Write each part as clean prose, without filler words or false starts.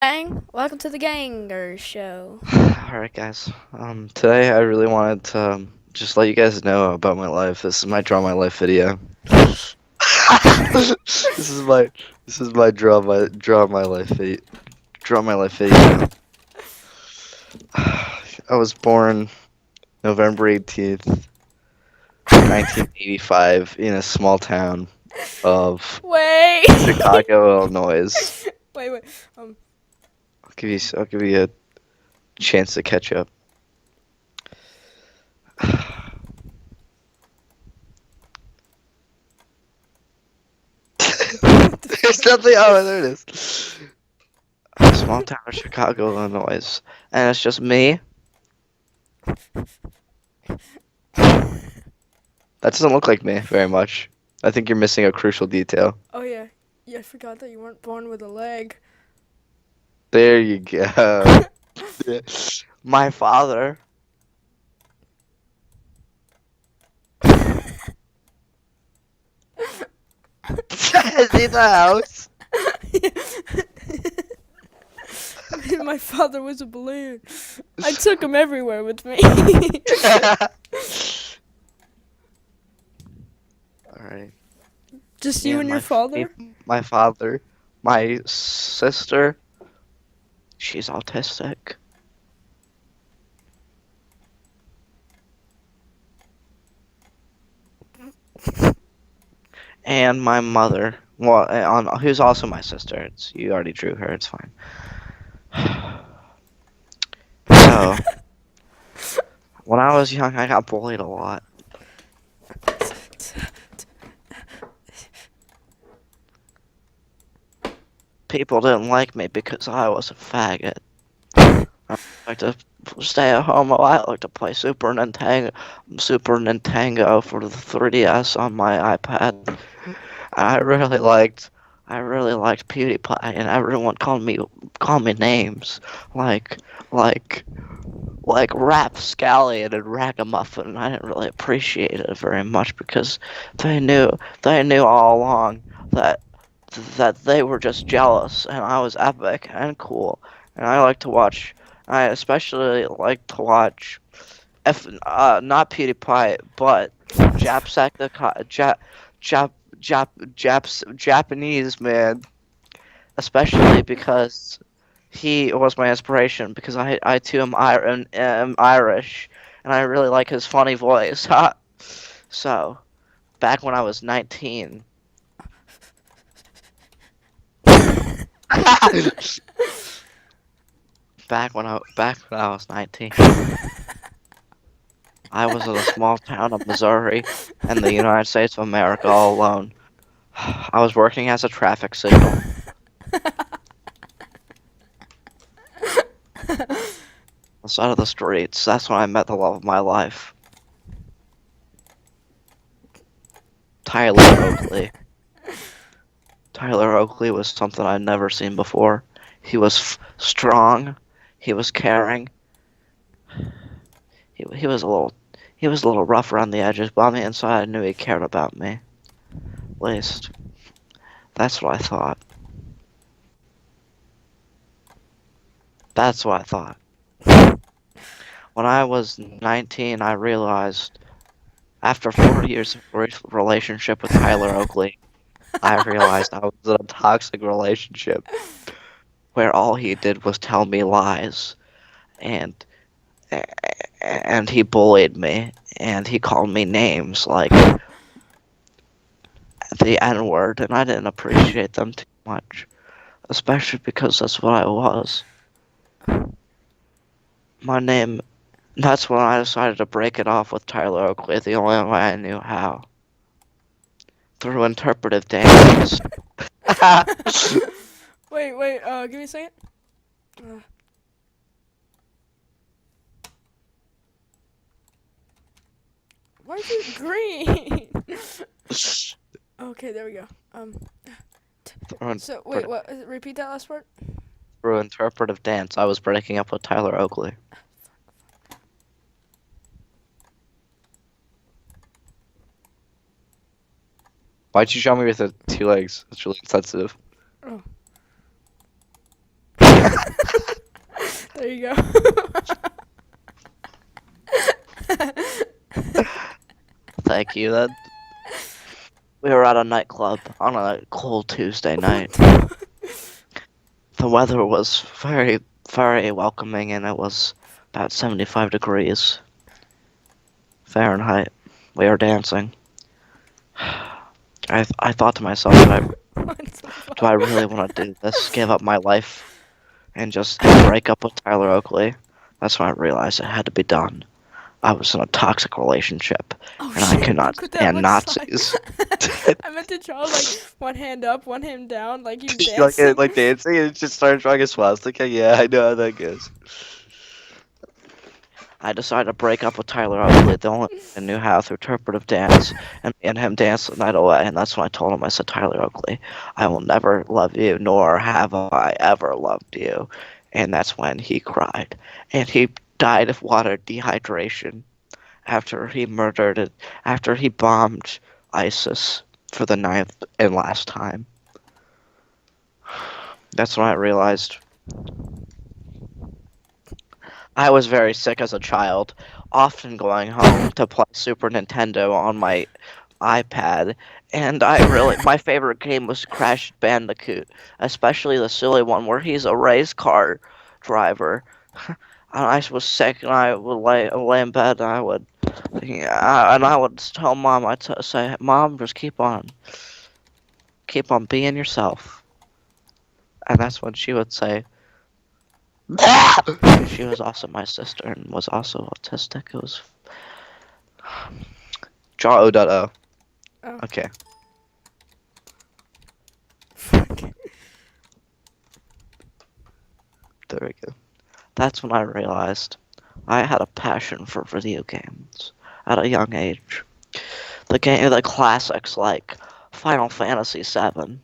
Gang, welcome to the Ganger Show. Alright guys, today I really wanted to just let you guys know about my life. This is my draw my life video. This is my draw my life video. I was born November 18th, 1985 in a small town of Wait, Chicago, Illinois. wait. Um, I'll give you a chance to catch up. There's nothing. Oh, there it is. A small town of Chicago, Illinois, and it's just me. That doesn't look like me very much. I think you're missing a crucial detail. oh yeah, I forgot that you weren't born with a leg. There you go. My father. Is in the house. My father was a balloon. I took him everywhere with me. Alright. Just you and your father? My father, my sister. She's autistic. And my mother. Well, who's also my sister. You already drew her. It's fine. So, when I was young, I got bullied a lot. People didn't like me because I was a faggot. I like to stay at home. I like to play Super Nintendo for the 3DS on my iPad. I really liked PewDiePie, and everyone called me names like like Rapscallion and Ragamuffin. And I didn't really appreciate it very much because they knew all along that they were just jealous, and I was epic and cool, and I especially like to watch not PewDiePie, but Jap Jap Japanese man, especially because he was my inspiration because I too am Irish, and I really like his funny voice. So back when I was 19. back when I was 19, I was in a small town of Missouri in the United States of America all alone. I was working as a traffic signal. On the side of the streets. That's when I met the love of my life. Tyler Oakley. Tyler Oakley was something I'd never seen before. He was strong. He was caring. He was a little rough around the edges, but on the inside I knew he cared about me. At least that's what I thought. That's what I thought. When I was 19, I realized after 4 years of relationship with Tyler Oakley, I realized I was in a toxic relationship where all he did was tell me lies, and and he bullied me, and he called me names like the N-word, and I didn't appreciate them too much, especially because that's what I was. My name. That's when I decided to break it off with Tyler Oakley the only way I knew how. Through interpretive dance. wait, give me a second. Uh, why is it green? Okay, there we go. through, So, wait, what? Repeat that last part? through interpretive dance, I was breaking up with Tyler Oakley. Why'd you show me with the two legs? It's really insensitive. Oh. There you go. Thank you. That we were at a nightclub on a cold Tuesday night. The weather was very, very welcoming, and it was about 75 degrees Fahrenheit. We were dancing. I thought to myself, do I really want to do this? Give up my life and just break up with Tyler Oakley? That's when I realized it had to be done. I was in a toxic relationship, Oh, and I shit, could not look what that stand looks like. Nazis. I meant to draw like one hand up, one hand down, like you like dancing. like dancing and just started drawing a swastika. Yeah, I know how that goes. I decided to break up with Tyler Oakley, the only one I knew how through interpretive dance, and him dance the night away. And that's when I told him, I said, Tyler Oakley, I will never love you, nor have I ever loved you. And that's when he cried, and he died of water dehydration after he after he bombed ISIS for the ninth and last time. That's when I realized I was very sick as a child, often going home to play Super Nintendo on my iPad, and my favorite game was Crash Bandicoot, especially the silly one where he's a race car driver. And I was sick, and I would lay in bed, and I would tell Mom, say, Mom, just keep on being yourself. And that's when she would say, she was also my sister and was also autistic. It was Jaw O.O. Oh. Okay. There we go. That's when I realized I had a passion for video games at a young age. The classics like Final Fantasy VII.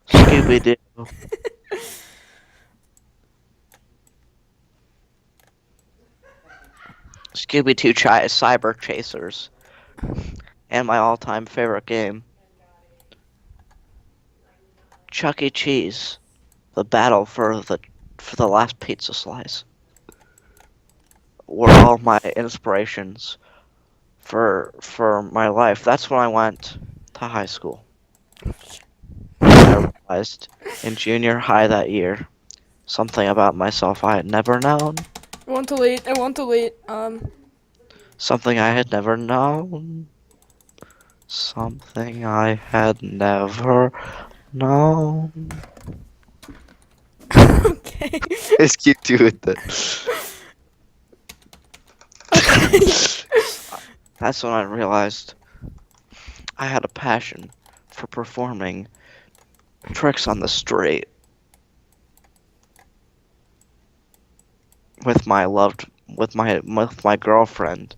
Scooby-Doo. Scooby-Doo Cyber Chasers. And my all-time favorite game, Chuck E. Cheese. The battle for the last pizza slice were all my inspirations for my life. That's when I went to high school. I realized in junior high that year something about myself I had never known. I want to delete. I want to delete. Something I had never known. Something I had never known. Okay. Let's keep doing that. That's when I realized I had a passion for performing tricks on the street with my girlfriend,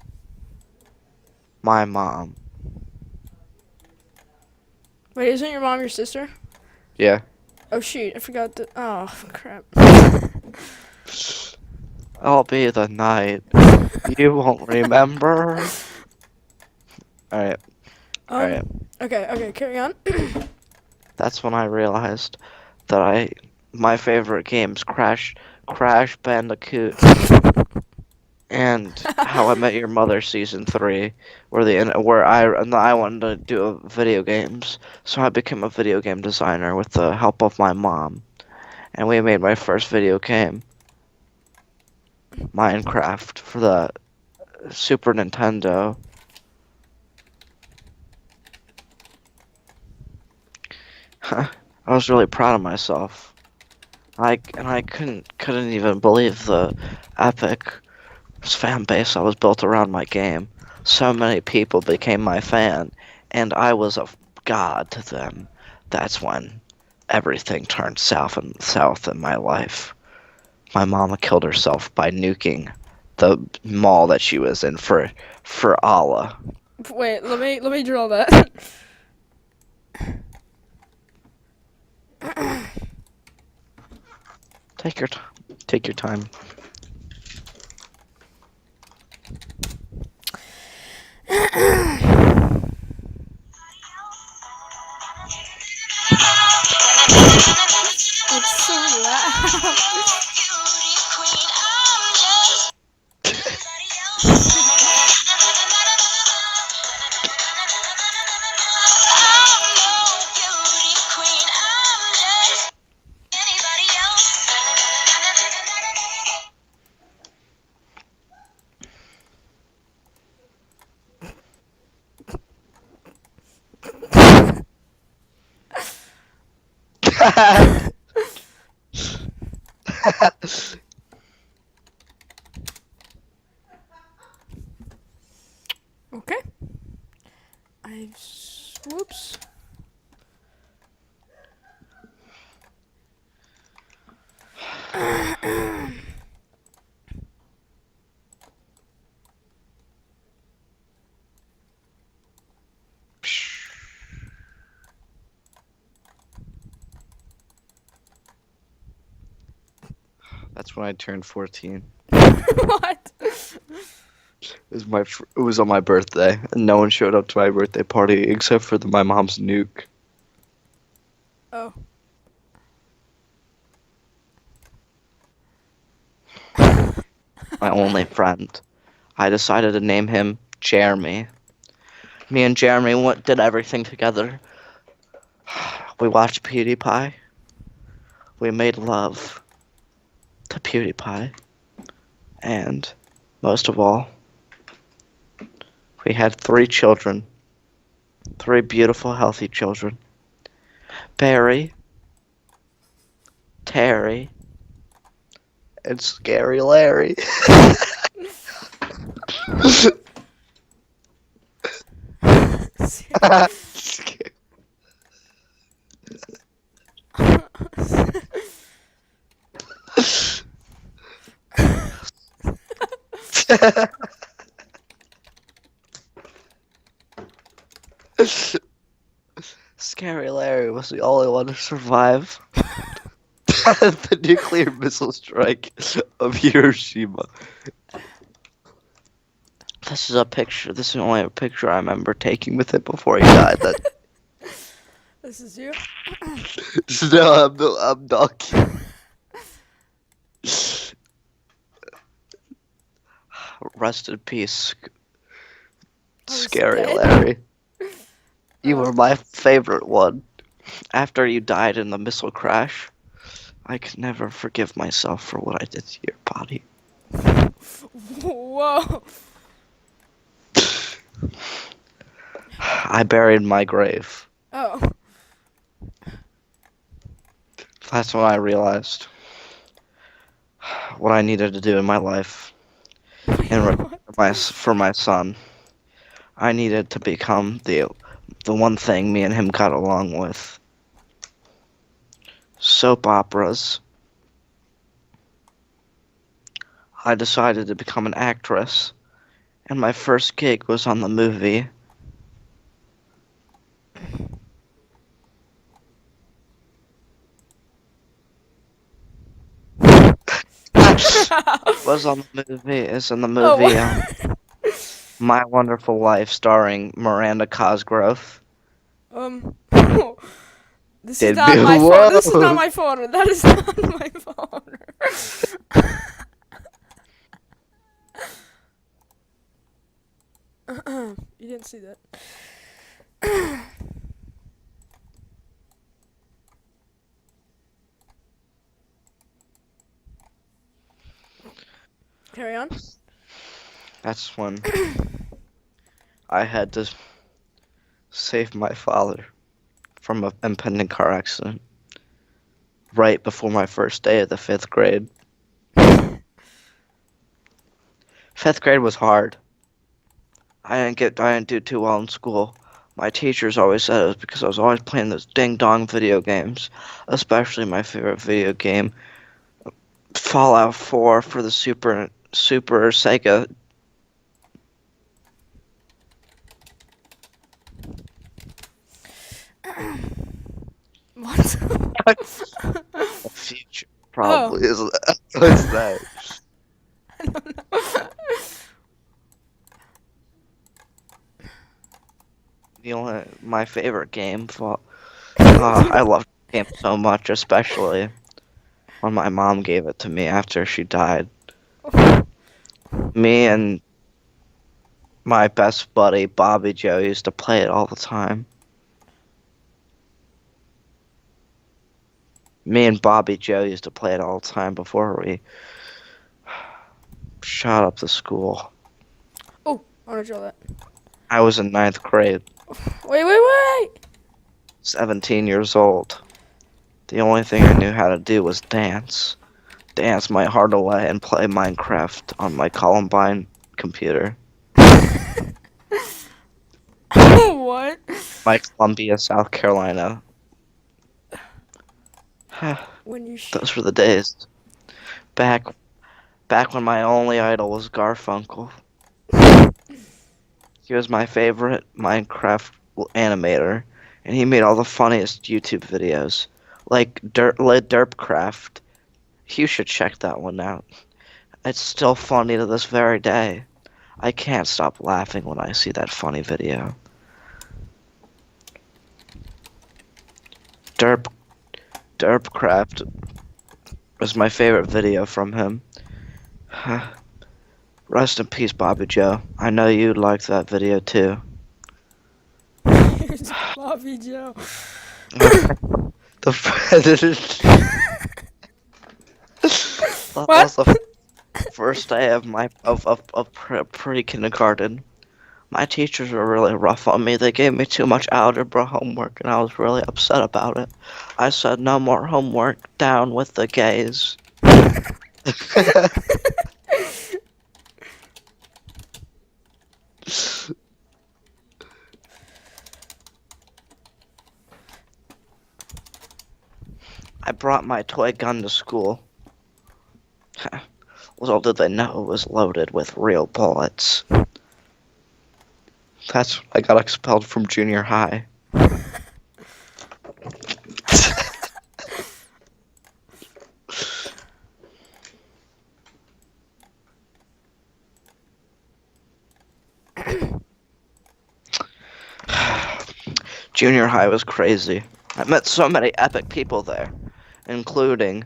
my mom. Wait, isn't your mom your sister? Yeah. Oh shoot, I forgot the. Oh crap. I'll be the night you won't remember. Alright, alright. Okay, carry on. That's when I realized that my favorite games Crash Bandicoot and How I Met Your Mother season 3 where I wanted to do video games. So I became a video game designer with the help of my mom. And we made my first video game, Minecraft, for the Super Nintendo. I was really proud of myself. I couldn't even believe the epic fan base that was built around my game. So many people became my fan, and I was a god to them. That's when everything turned south in my life. My mama killed herself by nuking the mall that she was in for Allah. Wait, let me draw that. Take your time. It's so loud. Okay. Whoops. That's when I turned 14. What? It was on my birthday, and no one showed up to my birthday party except for my mom's nuke. Oh. My only friend. I decided to name him Jeremy. Me and Jeremy did everything together. We watched PewDiePie. We made love to PewDiePie. And, most of all, we had 3 children. 3 beautiful, healthy children. Barry, Terry, and Scary Larry. Scary Larry was the only one to survive the nuclear missile strike of Hiroshima. This is a picture. This is only a picture I remember taking with him before he died. This is you? No, I'm not kidding. Rest in peace, Scary dead? Larry. You were my favorite one. After you died in the missile crash, I could never forgive myself for what I did to your body. Whoa. I buried my grave. Oh. That's when I realized what I needed to do in my life. For my son, I needed to become the one thing me and him got along with. Soap operas. I decided to become an actress, and my first gig was on the movie is in the movie My Wonderful Life, starring Miranda Cosgrove. This is not my Whoa. phone. This is not my phone. That is not my phone. You didn't see that. Carry on. That's when I had to save my father from an impending car accident right before my first day of the 5th grade. 5th grade was hard. I didn't do too well in school. My teachers always said it was because I was always playing those ding-dong video games, especially my favorite video game, Fallout 4 for the Super Sega. What? The future probably is. What's that? I don't know. My favorite game. I love the game so much, especially when my mom gave it to me after she died. Me and my best buddy Bobby Joe used to play it all the time. Me and Bobby Joe used to play it all the time before we shot up the school. Oh, I want to draw that. I was in ninth grade, Wait. 17 years old. The only thing I knew how to do was dance. Dance my heart away and play Minecraft on my Columbine computer. What? My Columbia, South Carolina. When you Those were the days. Back when my only idol was Garfunkel. He was my favorite Minecraft animator, and he made all the funniest YouTube videos. Like Derpcraft. You should check that one out. It's still funny to this very day. I can't stop laughing when I see that funny video. Derpcraft was my favorite video from him. Rest in peace, Bobby Joe. I know you'd like that video too. Here's Bobby Joe. That was the first day of pre-kindergarten. My teachers were really rough on me. They gave me too much algebra homework, and I was really upset about it. I said, no more homework, down with the gays. I brought my toy gun to school. Little did they know it was loaded with real bullets. That's when I got expelled from junior high. Junior high was crazy. I met so many epic people there, including...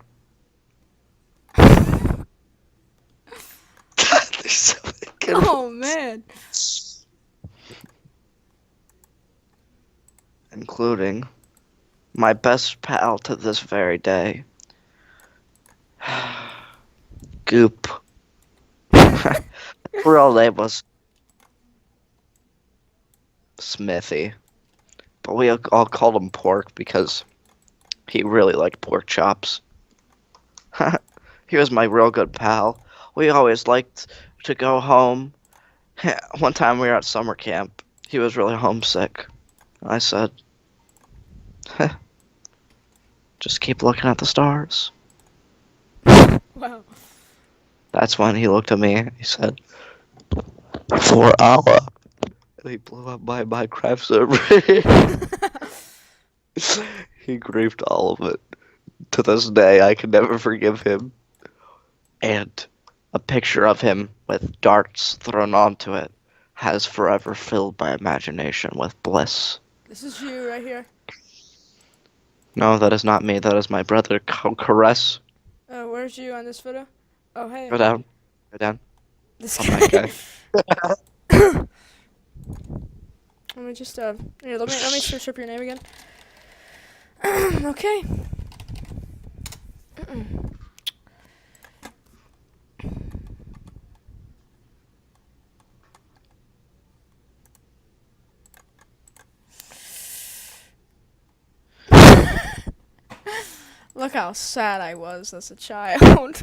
Oh man. Including my best pal to this very day, Goop. Real name was Smithy, but we all called him Pork because he really liked pork chops. He was my real good pal. We always liked to go home. One time we were at summer camp. He was really homesick. I said, just keep looking at the stars. Wow. That's when he looked at me and he said, for Allah. And he blew up my Minecraft server. He griefed all of it. To this day, I can never forgive him. And a picture of him with darts thrown onto it has forever filled my imagination with bliss. This is you right here. No, that is not me. That is my brother, Caress. Where's you on this photo? Oh, hey. Go down. Go down. This Oh my god. Let me just here, let me search up your name again. Okay. Look how sad I was as a child.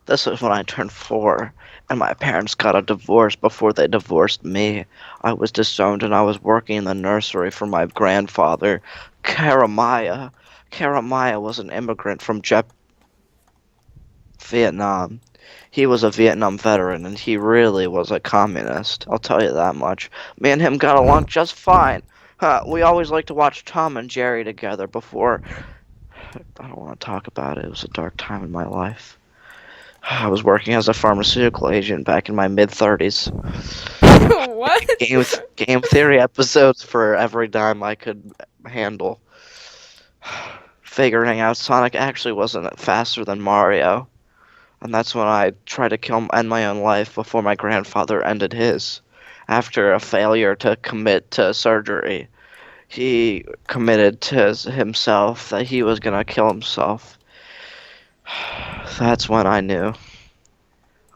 This was when I turned 4, and my parents got a divorce before they divorced me. I was disowned, and I was working in the nursery for my grandfather, Karamaya. Karamaya was an immigrant from Vietnam. He was a Vietnam veteran, and he really was a communist. I'll tell you that much. Me and him got along just fine. We always liked to watch Tom and Jerry together before... I don't want to talk about it. It was a dark time in my life. I was working as a pharmaceutical agent back in my mid-30s. What? Game theory episodes for every dime I could handle. Figuring out Sonic actually wasn't faster than Mario, and that's when I tried to end my own life before my grandfather ended his. After a failure to commit to surgery, he committed to himself that he was gonna kill himself. That's when I knew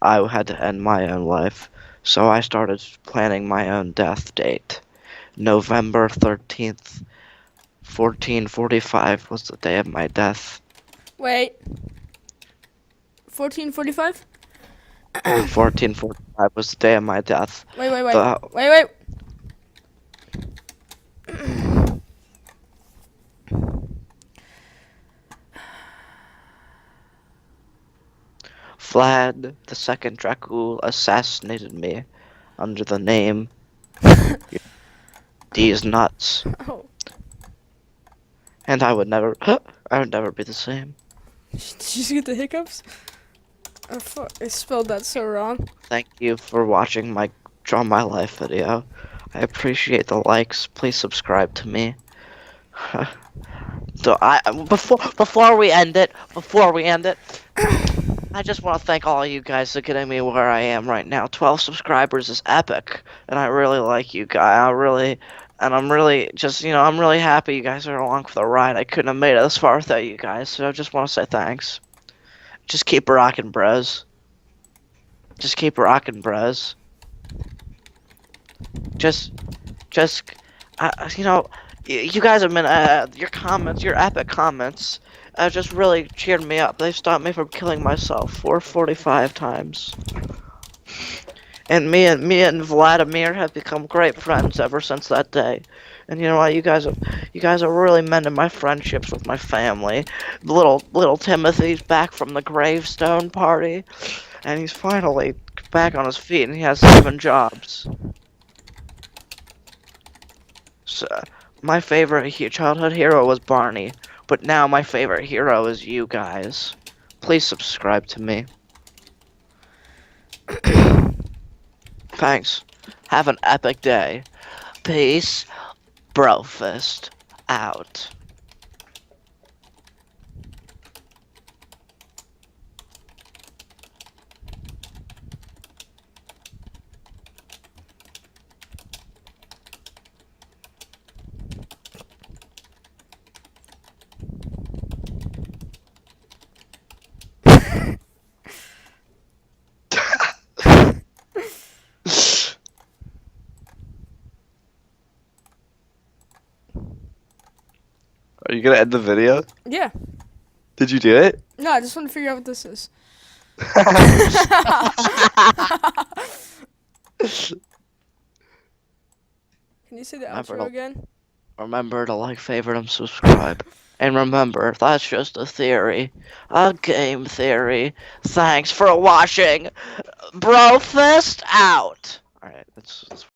I had to end my own life. So I started planning my own death date. November 13th, 1445 was the day of my death. Wait. 1445? 1445 was the day of my death. Wait. The Wait. Vlad II Dracul assassinated me under the name These Nuts. Oh. And I would never be the same. Did you just get the hiccups? Oh, fuck. I spelled that so wrong. Thank you for watching my Draw My Life video. I appreciate the likes. Please subscribe to me. So before we end it, I just want to thank all of you guys for getting me where I am right now. 12 subscribers is epic, and I really like you guys. I'm really just, I'm really happy you guys are along for the ride. I couldn't have made it this far without you guys, so I just want to say thanks. Just keep rocking, bros. Just keep rocking, bros. Just, you guys have been, your comments, your epic comments, just really cheered me up. They stopped me from killing myself 445 times. And me and Vladimir have become great friends ever since that day. And you know what? You guys have really mended my friendships with my family. Little Timothy's back from the gravestone party, and he's finally back on his feet, and he has 7 jobs. So, my favorite childhood hero was Barney, but now my favorite hero is you guys. Please subscribe to me. Thanks. Have an epic day. Peace. Brofist. Out. Are you gonna end the video? Yeah. Did you do it? No, I just want to figure out what this is. Can you say the outro again? Remember to like, favorite, and subscribe. And remember, that's just a theory. A game theory. Thanks for watching. Brofist out. Alright, that's